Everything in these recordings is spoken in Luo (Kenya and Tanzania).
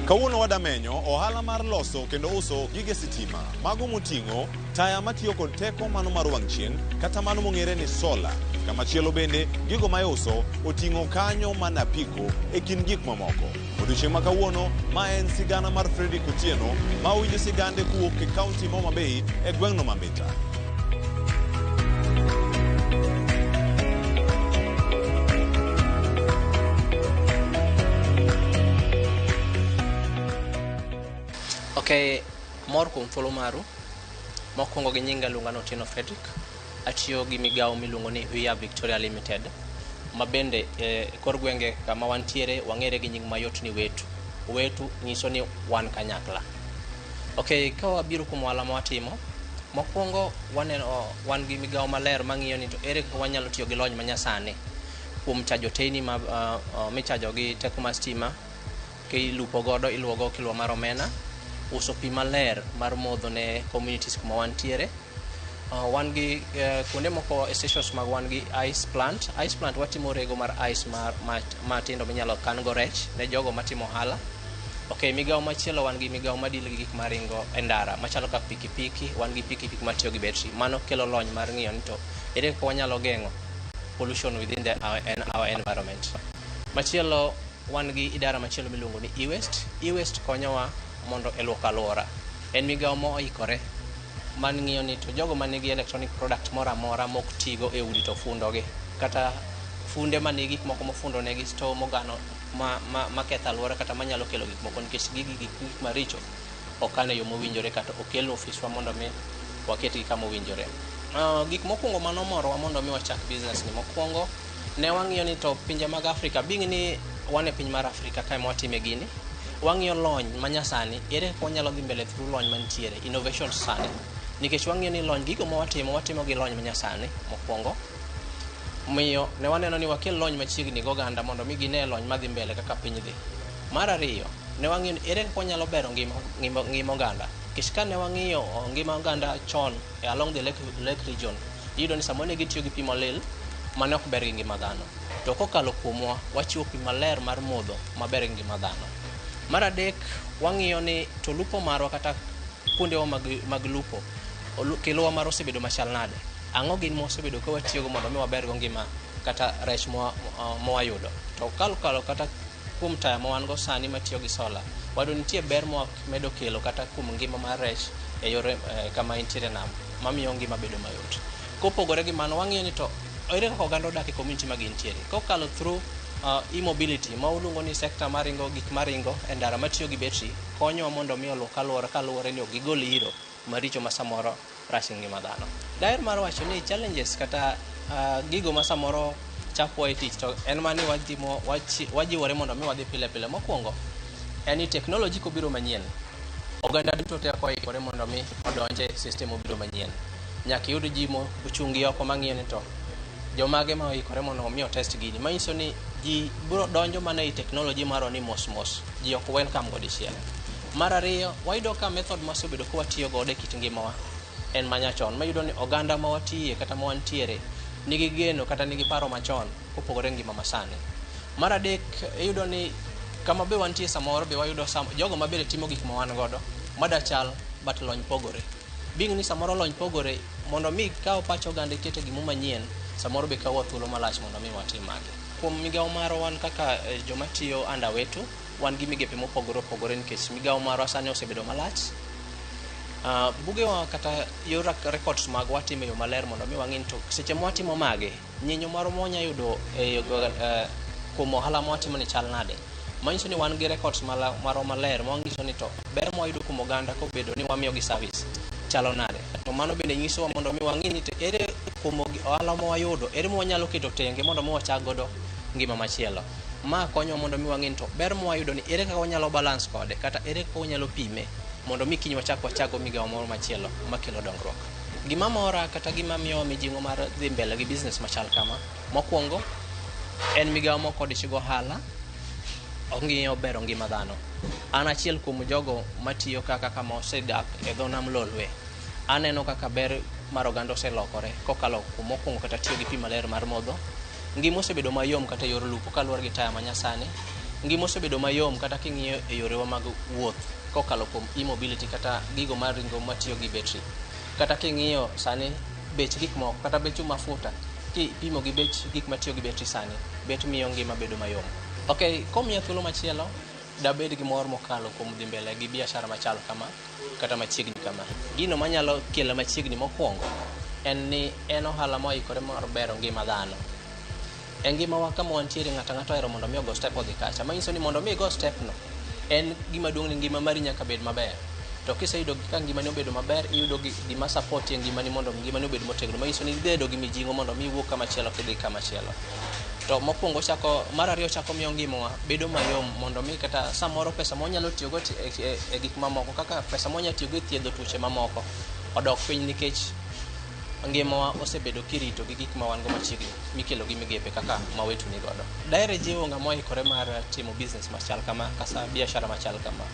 Kawuono wadamenyo ohala mar loso kendo uso gige sitima mago moting'o taya matiyo kod teko mano mar wang' chieng' kata mano mong'ere ni sola. Kamachielo bende gigo ma iuso oting'o kanyo mana apiko e kind gik mamoko. Odiochieng' ma kawuono ma en sigana mar Fredrick Otieno ma owinjo sigande kuwuok e kaunti ma Homa Bay e gweng'no ma Mbita. Okay, mor kuom thuolo maru. Mokwongo gi nyinga luonga ni Otieno Fredrick. Atiyo gi migawo miluongo ni Via Victoria Limited. Ma bende kor gwenge kama wantiere wang'ere gi nying mayot ni Wetu. Wetu nyiso ni wan kanyakla. Okay, ka wabiro kuom ohala ma watimo, mokwongo wan gi migawo maler mang'iyo ni to ere kaka wanyalo tiyo gi lony manyasani kuom chajo teyni michajo gi teko mar stima, kilupo godo iluogo kilwa mar omena, uso pi maler mar modho ne communities kuma wantiere. Wan gi kuonde moko stations mag wan gi ice plant. Ice plant watimo rego mar ice matindo minyalo kan go rech ne jogo matimo ohala. Okay, migawo machielo wan gi migawo madil gi gik maringo e ndara machalo kaka pikipiki. Wan gi pikipiki matiyo gi betri. Mano kelo lony mar ng'iyo ni to ere kaka wanyalo geng'o pollution within our environment. Machielo wan gi idara machielo miluongo ni e-waste. E-waste konyowa mondo eluoko alwora. En migawo moikore man ng'iyo ni to jogo manigi electronic product moro amora mok tigo e udi to fundogi, kata funde manigi gik moko mofundo negi sto mogano maketho alwora kata manyalo kelo gik moko nikech gik maricho okan e yo mowinjore kata okel ofiswa mondo mi waketgi kama owinjore. Gik mokwongo manomorowa mondo mi wachak business ni, mokwongo ne wang'iyo ni to pinje mag Afrika, bing ni wan e piny mar Afrika kae ma watime gini, wang'iyo lony manyasani, ere kaka wanyalo dhi mbele through lony mantiere, innovation sani. Nikech wang'iyo ni lony gigo ma watimo gi lony manyasani mokwongo. Miyo ne waneno ni wakel lony machiegni gi oganda mondo mi gine lony madhi mbele kaka piny dhi. Mar ariyo, ne wang'iyo ni ere kaka wanyalo bero ngima oganda. Nikech ka ne wang'iyo ngima oganda chon along the lake region, iyudo ni samoro ne gitiyo gi pi molil mane ok ber gi ngima dhano. To kokalo kuomwa, wachiwo pi maler mar modho maber gi ngima dhano. Mar adek, wang'iyo ni to lupo marwa kata kuondewa mag lupo, kiluwa mar osebedo machal nade. Ang'o gin mosebedo ka watiyogo mondo mi waber go ngima kata rech mwayudo. To kalokalo kata kuom taya ma wan go sani matiyo gi sola, wado nitie ber medo kelo kata kuom ngima mar rech e yore kama intiere nam, mamiyo ngima bedo mayot. Kopogore gi mano, wang'iyo ni to ere kaka oganda odak e community ma gintiere. Kokalo through e-mobility ma uluongo ni sector maringo gik maringo e ndara matiyo gi betri, konyowa mondo mi oluok alwora kaluwore ni ok gigol iro maricho ma samoro rach ngima dhano. Daher mar wacho ni challenges kata gigo ma samoro chapo e tich to en mani wajiwore mondo mi wadhi pile pile. Mokwongo en ni technology kobiro manyien, oganda duto te oikore mondo mi odonje system obiro manyien. Nyaka yud ji mochungi oko mang'iyo ni to jomage ma oikore mondo mi otest gini. Manyiso ni ji biro donjo mana e technology maro ni mos ji ok welcome go dichiel. Mar ariyo, wayudo ka method masebedo ka watiyo godo e kit ngimawa en manyachon. Mayudo ni oganda ma watiye kata ma wantiere nigi geno kata nigi paro machon kopogore ngima masani. Mar adek, iyudo ni kama be wantie samoro be wayudo jogo mabende timo gik ma wan godo madachal but lony pogore. Bing ni samoro lony pogore, mondo mi kawo pacho oganda ikete gimo manyien, samoro be kawo thuolo malach mondo mi watim magi. Kuom migawo marwa wan kaka joma tiyo under Wetu, wan gi migepe mopogore opogore nikech migawo marwa sani osebedo malach. Bugewa kata yor records mag watimo yo maler mondo mi wang'in to seche ma watimo mage, nyinyo moro monya yudo kuom ohala ma watimo ni chal nade. Manyiso ni wan gi records marwa maler mwanyiso ni to ber ma wayudo kuom oganda kobedo ni wamiyo gi service chalo nade. To mano bende nyisowa mondo mi wang'in ni to ere kuom ohala ma wayudo, ere ma wanyalo keto tenge mondo mi wachak godo ngima machielo. Ma konyo mondo mi wang'in to ber ma wayudo ni ere kaka wanyalo balance kode kata ere kaka wanyalo pime mondo mi kiny wachago migawo moro machielo makelo dongruok. Gima mora kata gima miyo mijing'o mar dhi mbele gi business machal kama, mokwongo en migawo mokodich go ohala ong'iyo bero ngima dhano. An achiel kuom jogo matiyo kaka kama osedak e dho nam Lolwe, aneno kaka ber mar oganda oselokore kokalo kuom mokwongo kata tiyo gi pi maler mar modho. Ngima osebedo mayom kata yor lupo kaluwore gi taya manyasani. ngima osebedo mayom kata king'iyo e yorewa mag wuoth kokalo kuom e-mobility kata gigo maringo matiyo gi betri. Kata king'iyo sani bech gik moko kata bech mafuta kipimo gi bech gik matiyo gi betri sani, bet miyo ngima bedo mayom. Okay, komiya thuolo machielo dabed gi mor mokalo kuom dhi mbele gi biashara machal kama kata machiegni kama. Gino manyalo kelo machiegni mokwongo en ni en ohala moikore mar bero ngima dhano. E ngimawa kama wantiere ng'ato ang'ata ohero mondo mi ogo step odhi kacha. Manyiso ni mondo mi igo step no en gima duong' ni ngima mari nyaka bed maber. To kiseyudo ka ngimani obedo maber, iyudo gima support e ngimani mondo ngimani obed motegno. Manyiso ni bedo gi mijing'o mondo mi iwuog kama chielo kidhi kama chielo. To mokwongo mar ariyo chako miyo ngimawa bedo mayom mondo mi kata samoro pesa monyalo tiyogo e gik mamoko kaka pesa monyalo tiyogo e thiedho tuoche mamoko odok piny nikech ngimawa osebedo kirito gi gik ma wan go machiegni mikelo gi migepe kaka mawetu ni godo. Daher jiwo ng'ama oikore mar timo business machal kama kasa biashara machal kama.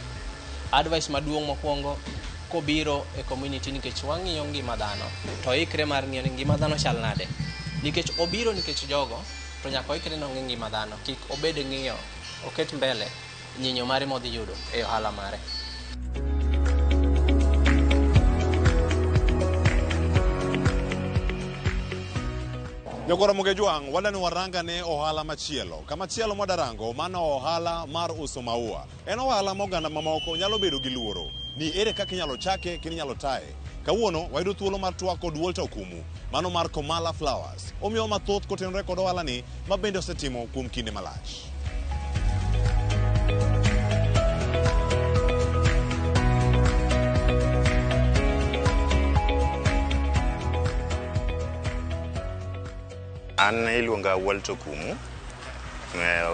Advice maduong' mokwongo kobiro e community nikech wang'iyo ngima dhano to ikre mar ng'iyo ni ngima dhano chal nade. Nikech obiro nikech jogo to nyaka ikre no ngima dhano kik obed ng'iyo oket mbele nyinyo mare modhi yudo e ohala mare. Jogoro Mogejwang' wadani waranga ne ohala machielo. Kamachielo mwadarango mano ohala mar uso maua. En ohala moganda mamoko nyalo bedo gi luoro. Ni ere kaka inyalo chake kendo inyalo taye. Kawuono wayudo thuolo mar twak kod Walter Okumu, mano mar Komala Flowers. Omiyo mathoth kotenore kod ohala ni mabende osetimo kuom kinde malach. An iluonga Walter Okumu.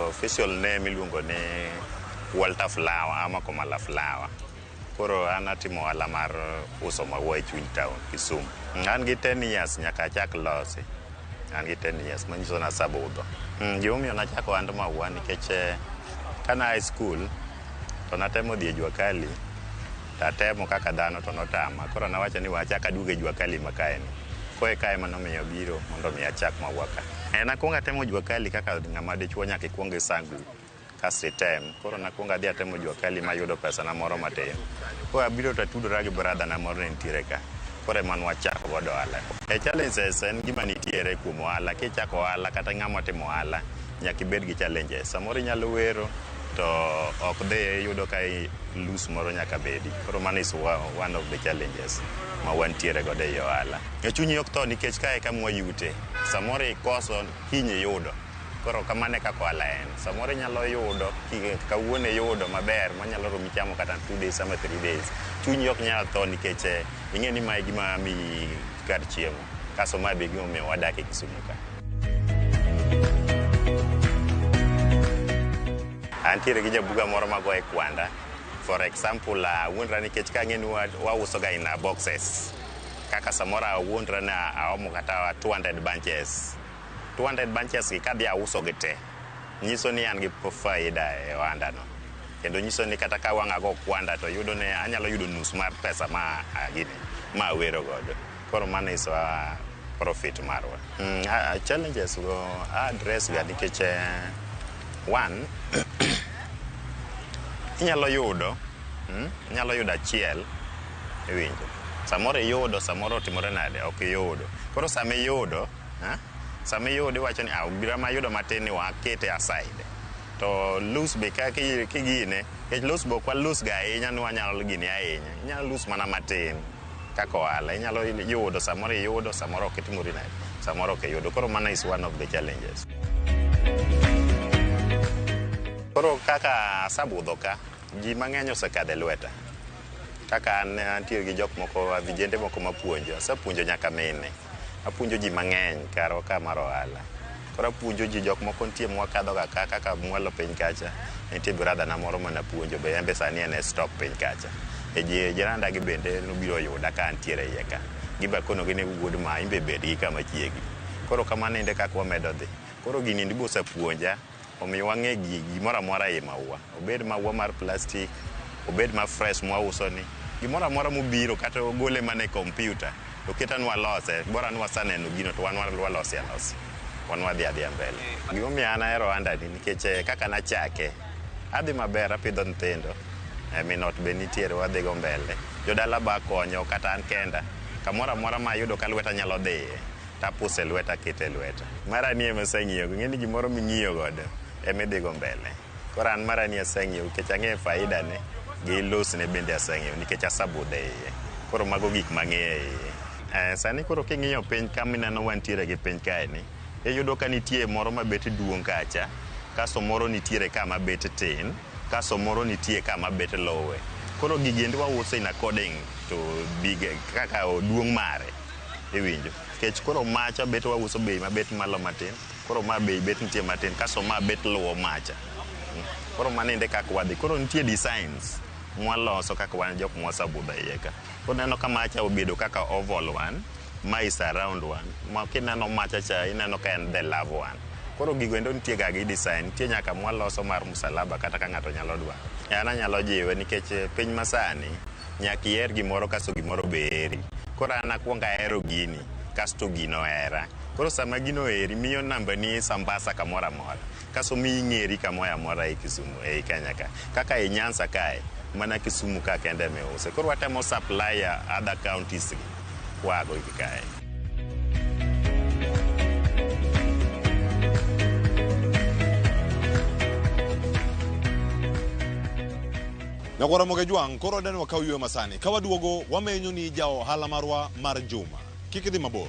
Official name iluongo ni Walter Flower ama Komala Flower. Koro an atimo ohala mar uso maua e chuny town Kisumu. An gi 10 years nyaka achak losi. An gi 10 years manyiso na sabudho. Gimomiyo nachako ohand maua nikech kana high school to natemo dhi e Jua Kali. Tatemo kaka dhano to notama. Koro nawacho ni wachaka duogo e Jua Kali makaeni. Koe kae manomiyo biro mondo mi achak maua ka. Nakwongo atemo Jua Kali kaka ng'ama dichuo nyaka ikwong isangu kasitem. Koro nakwongo adhi atemo Jua Kali mayudo pesa na moro matin. Koro abiro to atudora gi brother na moro ne nitiere ka. Koro man wachako godo ohala. Challenges en gima nitiere kuom ohala. Kichako ohala kata ng'ama timo ohala nyaka ibed gi challenges. Samoro inyalo wero to ok dhi yudo ka lose moro nyaka bedi. Koro mano is one of the challenges ma wantiere godo e ohala. Chunyi ok tho nikech kae kama wayute. Samoro ikoso hinyi yudo. Koro kamane kaka ohala en. Samoro inyalo yudo kawuono yudo maber manyalo romi chamo kata 2 days ama 3 days. Chunyi ok nyalo tho nikech ing'e ni mae gima mi kar chiemo. Kaso mae be gima miyo wadak e Kisumu ka. Antiere gi jabuga moro magoye kwanda. For example, wuondra nikech ka ng'eni wauso ga ina boxes. Kaka samora wuondra na aomo kata 200 bunches. 200 bunches ki kadhi auso gi te. Nyiso ni an gi faida e ohanda no. Kendo nyiso ni kata ka wang'a go kwanda to yudo ne anyalo yudo nus mar pesa ma wero godo. Koro mano is profit marwa. Challenges go address ga nikech one inyalo yudo achiel e winjo. Samoro yudo, samoro timore nade, ok yudo. Koro sama yudo iwacho ni bira ma yudo matin ni wakete aside. To lose be kigine, lose be kwa lose ga ahinya ni wanyalo gini ahinya. Inyalo lose mana matin kaka ohala. Inyalo yudo, samoro ok timore nade, samoro ok yudo. Koro mano is one of the challenges. Koro kaka asabudho ka, ji mang'eny osekadhe lweta. Kaka antiere gi jok moko, vijende moko mapuonjo. Asepuonjo nyaka mine. Apuonjo ji mang'eny karo ka mar ohala. Koro apuonjo ji jok moko nitie mwakadho ga kaka mwalo piny kacha. Nitie brother na moro mana puonjo be embe sani en stop piny kacha. Jiranda gi bende nobiro yuda ka antiere iye ka. Gibakono gi ne wuod ma imbe bed gi kama chiegi. Koro kamano inde kaka wamedo dhi. Koro gini ndibo sapuonja. Omiyo wang'e gimoro amora e maua. Obed maua mar plastic, obed ma fresh mwauso ni. Gimoro amora mobiro kata gole mana e computer. Oketa nwa lose, bora nwa saneno gino to wan walose alos. Wan wadhi adhiya mbele. Gimomiyo an ahero ohanda ni nikech kaka nachake, adhi maber, apidho nyithindo, minot be nitiere, wadhi go mbele. Jodala ba konyo kata an kenda, kamoro amora ma ayudo ka lweta nyalo dhiye, tapuse lweta, kete lweta. Mara ni ema aseng'iyo, ng'eni gimoro ming'iyo godo ema idhi go mbele. Koro an mara ni aseng'iyo nikech ang'eyo faida ne gi los ne bende aseng'iyo nikech asebudhe iye. Koro mago gik mang'eyo iye. Sani koro king'iyo piny kama ineno wantiere gi piny kae ni, iyudo ka nitie moro mabet duong' kacha, kaso moro nitiere kama bet tin, kaso moro nitie kama bet lowe. Koro gigiendi wauso in according to big kaka duong' mare, iwinjo. Kech koro macha bet wauso bei mabet malo matin, koro ma bei bet nitie matin, kaso ma bet luwo macha. Koro maninde kaka wadhi. Koro nitie designs mwaloso kaka wan jok mwasabudha iye ka. Koro neno ka macha obedo kaka oval one, ma is a round one. Ma kineno macha cha ineno ka en the love one. Koro gigo endo nitie ga gi design, nitie nyaka mwaloso mar msalaba kata ka ng'ato nyalo dwa. An anyalo jiwe nikech piny masani nyaka iher gimoro kaso gimoro be heri. Koro an akwongo ahero gini kasto gino hera. Koro sama gino heri miyo namba ni sambasa kamoro amora. Kaso mi ing'eri kamoro amora e Kisumu e Kenya ka. Kaka e Nyanza kae mana Kisumu ka kende meuse. Koro watemo supply other counties kwago iki kae. Nyagwara Moge Jwang' koro den wakaw ywe masani. Ka waduogo wamenyo ni ja ohala marwa mar Juma. Kik idhi mabor.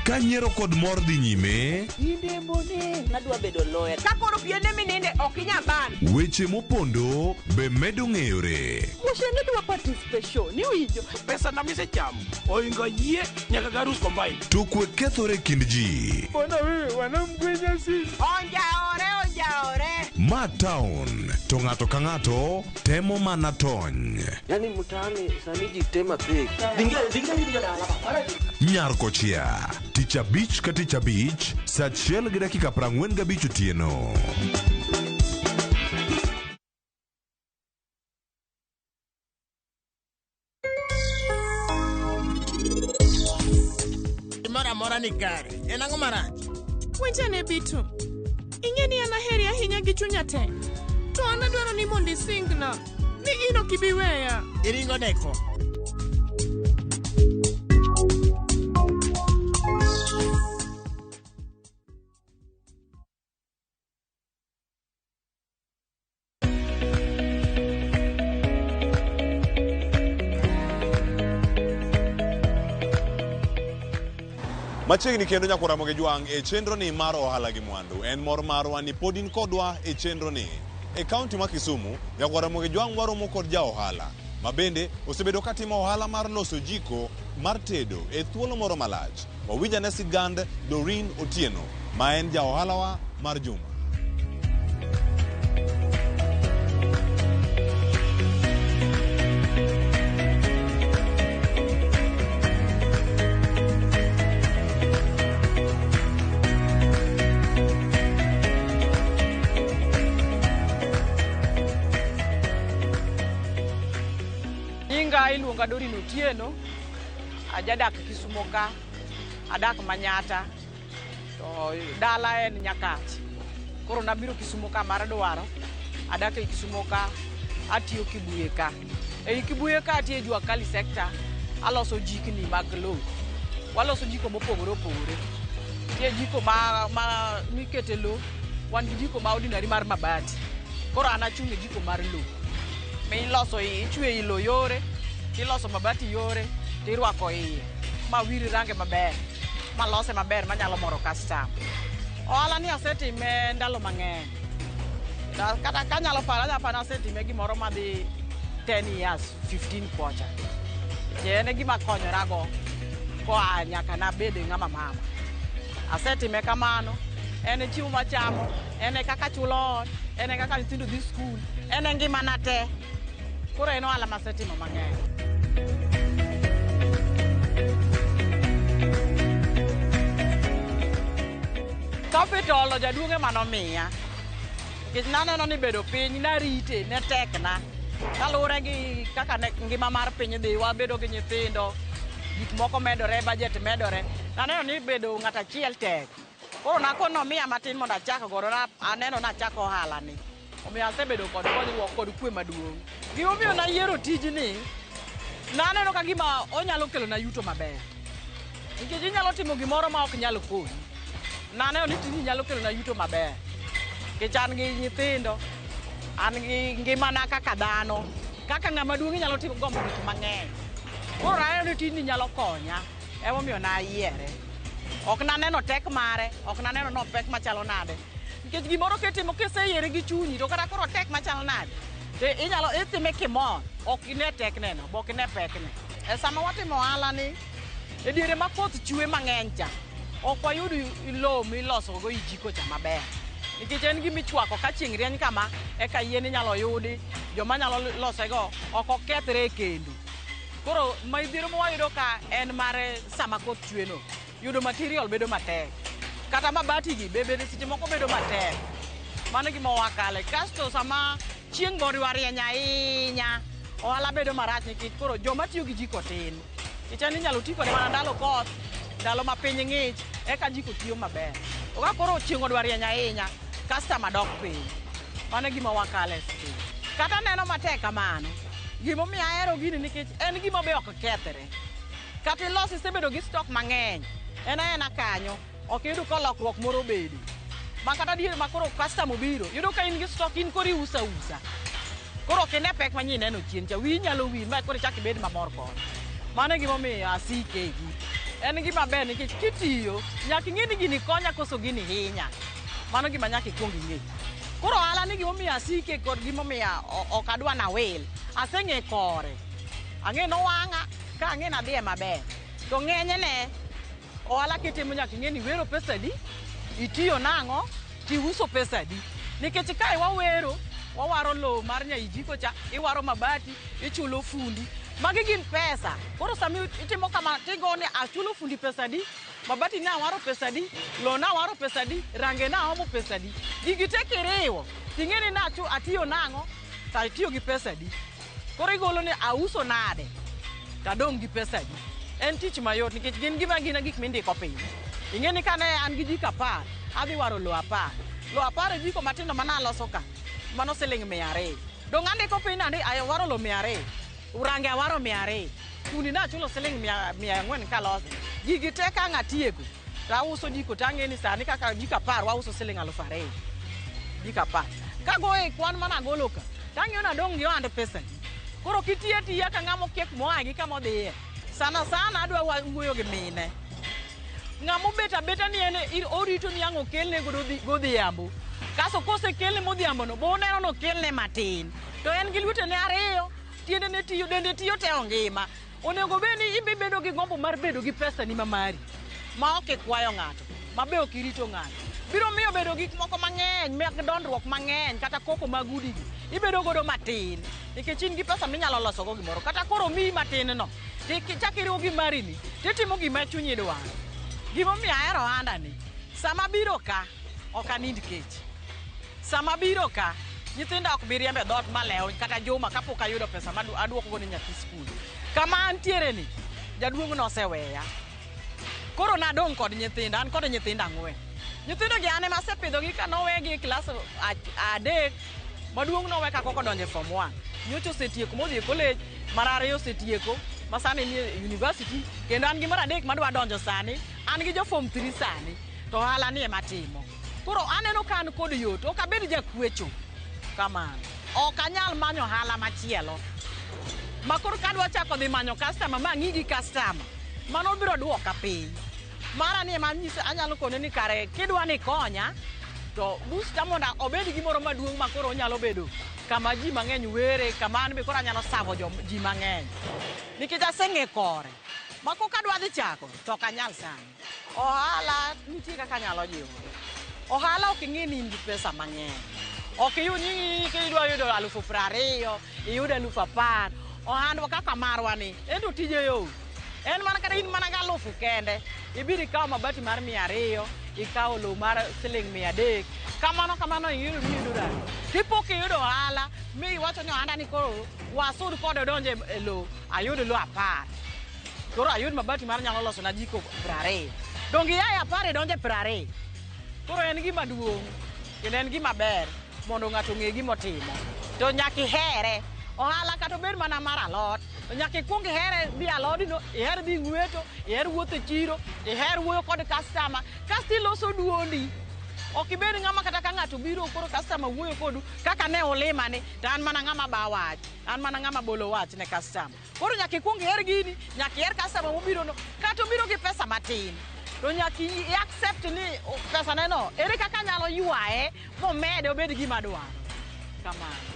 Kanyiero kod mor dhi nyime, inde mbone nadwa bedo lawyer. Ka koro piende mininde ok inyaban. Weche mopondo be medo ng'eyore. Mushende dwa participation, ni winjo. Pesa na mise chamo. Oingo yie nyaka garus combine. Tukwe kethore kind ji. Bona wewe wanamgwenya si. Onjaore. Ma town, to ng'ato ka ng'ato temo mana tony. Yani mtaani sani ji tema pek. Nyarko chia, tich abich ka tich abich, saa achiel gi dakika 45 otieno. Mora ni kare. En ang'o marach? Winjane Bitu. Ing'eni an aheri ahinya gi chunya te. To an adwaro ni mondo isingna ni in ok ibi weya. Iringo neko. Machiegni kendo Nyagwara Moge Jwang' e chenro ni mar ohala gi mwandu. En mor marwa ni pod in kodwa e chenro ni. E kaunti ma Kisumu, Nyagwara Moge Jwang' waromo kod ja ohala. Ma bende osebedo katimo ohala mar loso jiko mar tedo e thuolo moro malach. Wawinjane sigand Doreen Otieno, ma en ja ohala wa mar Juma. Iluonga Doreen Otieno, ajadak Kisumu ka, adak Manyata, to dala en Nyakach. Koro nabiro Kisumu ka mar dwaro, adak e Kisumu ka, atiyo Kibuye ka. E Kibuye ka atiyo Jua Kali sector, aloso jikni mag lowo. Waloso jiko mopogore opogore. Tie jiko ma mikete lowo, wan gi jiko ma ordinary mar mabati. Koro an achung' e jiko mar lowo. Me iloso ichwe ilo yore, iloso mabati yore, tirwako iye. Ma wiri range maber, ma lose maber manyalo moro customer. Ohala ni asetime ndalo mang'eny. Kata kanyalo paro asetime gimoro madhi 10 years, 15 kwacha. Ene gima konyorago koa nyaka nabede ng'ama mama. Asetime kamano, ene chiemo machamo, ene kaka chulo ot, ene kaka nyithindo dhi skul, ene ngimana te. Koro en ohala masetimo mang'eny. Capital jaduonge manomiya. Nikech naneno ni bedo piny narite ne tekna. Kaluwore gi kaka ngima mar piny dhi, wabedo gi nyithindo, gik moko medore, budget medore. Naneno ni bedo ng'at achiel tek. Koro nakono miya matin mondo achak godo, aneno nachako ohala ni. Omiyo asebedo kod konyruok kod kwe maduong'. Gimomiyo nayiero tijni, naneno ka gima onyalo kelo na yuto maber. Nikech inyalo timo gimoro ma ok nyalo konyi. Naneno ni tijni nyalo kelo na yuto maber. Nikech an gi nyithindo, an gi ngimana kaka dhano, kaka ng'ama duong' inyalo timo gombo gik mang'eny. Koro naneno ni tijni nyalo konya, emomiyo nayiere. Ok naneno tek mare, ok naneno no pek machalo nade. Nikech gimoro kitimo kiseyiere gi chunyi, to kata koro tek machalo nade. Inyalo itime kimor, ok ine tek neno, ok ine pek ne. E sama watimo ohala ni, e diere ma koth chwe mang'eny cha, ok wayud lowo miloso go jiko cha maber. Nikech en gima ichwako ka chieng' rieny kama, eka yien inyalo yudi, joma nyalo lose go, ok okethre e kendo. Koro midhiero mawayudo ka en mare sama koth chwe no, yudo material bedo matek. Kata mabati gi bebe seche moko bedo matek. Mano gima wakale. Kasto sama chieng' moriwa rieny ahinya, ohala bedo marach nikech koro joma tiyo gi jiko tin. Nikech inyalo ti kode mana ndalo koth, ndalo ma piny ng'ich, eka jiko tiyo maber. To ka koro chieng' odwa rieny ahinya, customer dok piny. Mano gima wakale seche. Kata neno matek kamano, gimomiyo ahero gini nikech en gima be ok kethre. Kata ilosi isebedo gi stock mang'eny, en kanyo, ok yudo ka lokruok moro bede. Ma kata diere ma koro customer obiro, yudo ka in gi stock in kori usa. Koro ok ine pek manyien neno chien cha, wi nyalo win, ma koro chak ibed mamor kode. Mano gimomiyo asike gi. En gima ber nikech kitiyo, nyaka ing'e ni gini konya koso gini hinya. Mano gima nyaka ikwong ing'e. Koro ohala ni gimomiyo asike kod gimomiyo ok adwa na wil. Aseng'e kore. Ang'e no wang'a, ka ang'e na dhiye maber. To ng'enyne, ohala kitimo nyaka ing'e ni wero pesa di, itiyo nang'o, tiuso pesa di. Nikech kae wawero, wawaro lowo mar nyaijiko cha, iwaro mabati, ichulo fundi. Magi gin pesa. Koro sami itimo kama tigone achulo fundi pesa di, mabati na waro pesa di, lo na waro pesa di, range na omo pesa di. Gigi te kiriwo, ting'eni na atiyo nang'o, ta itiyo gi pesa di. Koro igolo ni auso nade, ta dong' gi pesa di. En tich mayot nikech gin gik mindiko piny. Ing'eni ka ne an gi jiko 10, adhi waro lo 10. Lo 10 e jiko matindo manaloso ka, mano siling 200. Dong' andiko piny nandi waro lo 200. Urange awaro 200. Fundi na chulo siling 400 kalose. Gigi te ka ng'atieko, ta uso jiko tang'eni sani kaka jiko 10 wauso siling 2,000. Jiko 10. Kagoe kwan mana golo ka, tang'eyo na dong' gi ohand pesa. Koro kitiye tiya ka ng'amo kiek moagi kama odhiye. Sana adwa wuoyo gi mine. Ng'amo beta ni en orito ni ang'o kelne godhiambo. Kaso kose kelne modhiambo no, bo neno no kelne matin. To en gi lwetene ariyo, tiende ne tiyo, dende tiyo te ongima. Onego bed ni imbe bedo gi gombo mar bedo gi pesa ni mamari. Ma ok ikwayo ng'ato, ma be ok irito ng'ato. Biro miyo bedo gik moko mang'eny, mek dondruok mang'eny, kata koko magudi gi. Ibedo godo matin. Nikech in gi pesa minyalo loso go gimoro. Kata koro miyi matin no. Chak iriwo gi mari ni, titimo gima chunyi dwaro. Gimomiyo ahero ohanda ni, sama biro ka, ok anind kech. Sama biro ka, nyithinda ok bi riembe dhot malew, kata juma kapok ayudo pesa ma aduoko go ni nyathi skul. Kama antiere ni, jaduong' no oseweya. Koro nadong' kod nyithinda, an kod nyithinda 4. Nyithindo gi ane masepidhogi ka nowegi e klas 3, maduong' nowe ka koko donje form 1. Nyocha osetieko modhi e college, mar ariyo osetieko, ma sani ni university, kendo an gi mar adek madwa donjo sani, an gi jo form 3 sani, to ohala ni ema timo. Koro aneno ka an kod yot, ok abed jakwecho kamano. Ok anyal manyo ohala machielo. Ma koro kadwa chako dhi manyo customer ma ng'i gi customer, mano biro duoka piny. Mara ni ema anyalo kone ni kare kidwa ni konya, to busta monda obed gimoro maduong' ma koro onyalo bedo kama ji mang'eny were, kama an be koro anyalo savo ji mang'eny. Nikech aseng'e kore. Ma koka adwa dhi chako, to ok anyal sani. Ohala nitie kaka nyalo jiwore. Ohala ok ing'e ni in gi pesa mang'eny. Ok iyud ni kidwa yudo 20,000, iyud 10,000. Ohandwa kaka marwa ni, ento tije yo. En mana kata in mana ga 1,000 kende, ibiri kawo mabati mar 200, ikawo lo mar siling 300 kamano iyudo dar kipoki yudo ohala mi wacho ni ohanda ni koro wasud kode donje e lo ayudo lo 10 koro ayud mabati mar nyalo loso na jiko 20 dongi ya 10 donje 20 koro en gima duong' kendo en gima ber mondo ng'ato ng'e gima otimo to nyaki here ohala kata bed mana mar alot nyaki kuong here bi alodino iher dhi ng'weto iher wuotho e chiro iher wuoyo kod customer kasti loso duondi ok ibed ng'ama kata ka ng'ato biro koro customer wuoyo kodu kaka ne ulima ni to an mana ng'ama ba wach an mana ng'ama bolo wach ne customer koro nyaki kuong her gini nyaki her customer mobiro no kata obiro gi pesa matin to nyaki accept ni pesa neno ere kaka nyalo ywae momede obed gima dwaro kamano.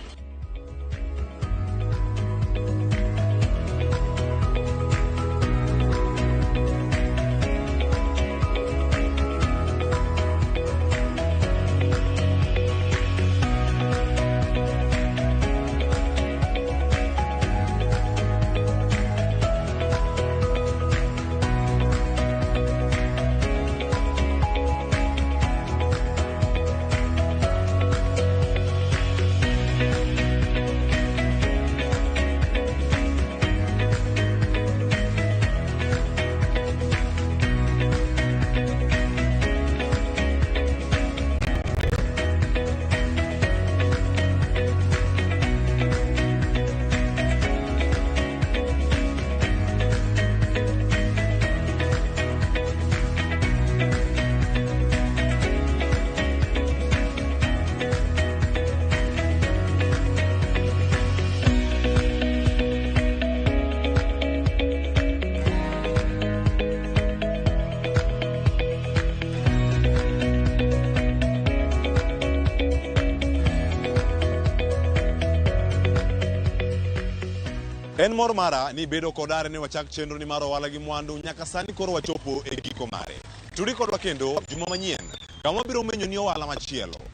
En mor mara ni bedo kodare ni wachak chenro ni mar ohala gi mwandu nyaka sani koro wachopo e giko mare. Turi kodwa kendo juma manyien kama biro menyo ni ohala machielo.